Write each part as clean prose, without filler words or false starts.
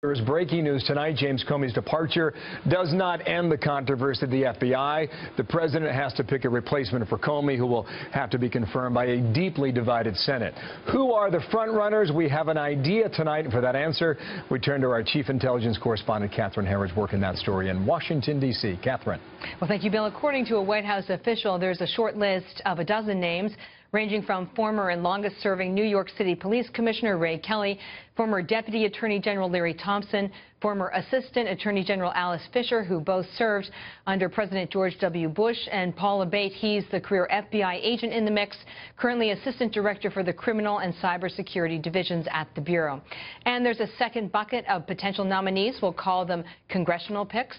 There is breaking news tonight. James Comey's departure does not end the controversy at the FBI. The president has to pick a replacement for Comey, who will have to be confirmed by a deeply divided Senate. Who are the front runners? We have an idea tonight. For that answer, we turn to our chief intelligence correspondent, Catherine Herridge, working that story in Washington, D.C. Catherine. Well, thank you, Bill. According to a White House official, there's a short list of a dozen names, ranging from former and longest-serving New York City Police Commissioner Ray Kelly, former Deputy Attorney General Larry Thompson, former Assistant Attorney General Alice Fisher, who both served under President George W. Bush, and Paul Abate. He's the career FBI agent in the mix, currently Assistant Director for the Criminal and Cybersecurity Divisions at the Bureau. And there's a second bucket of potential nominees. We'll call them congressional picks.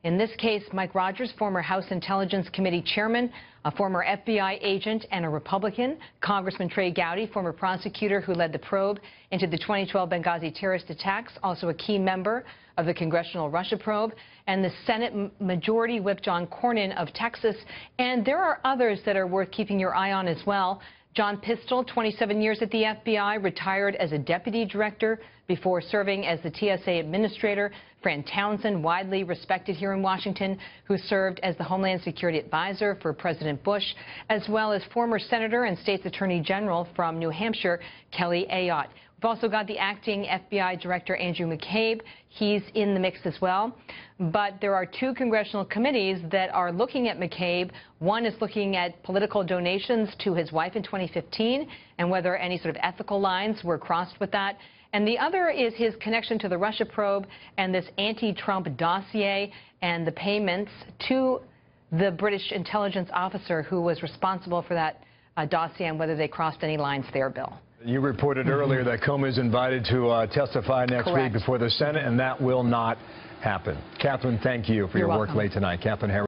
In this case, Mike Rogers, former House Intelligence Committee chairman, a former FBI agent and a Republican, Congressman Trey Gowdy, former prosecutor who led the probe into the 2012 Benghazi terrorist attacks, also a key member of the congressional Russia probe, and the Senate Majority Whip John Cornyn of Texas. And there are others that are worth keeping your eye on as well. John Pistol, 27 years at the FBI, retired as a deputy director before serving as the TSA administrator. Fran Townsend, widely respected here in Washington, who served as the Homeland Security advisor for President Bush, as well as former senator and state's attorney general from New Hampshire, Kelly Ayotte. We've also got the acting FBI director, Andrew McCabe. He's in the mix as well. But there are two congressional committees that are looking at McCabe. One is looking at political donations to his wife in 2015 and whether any sort of ethical lines were crossed with that. And the other is his connection to the Russia probe and this anti-Trump dossier and the payments to the British intelligence officer who was responsible for that dossier and whether they crossed any lines there, Bill. You reported earlier that Comey is invited to testify next week before the Senate, and that will not happen. Catherine, thank you for your work late tonight. Catherine Herridge.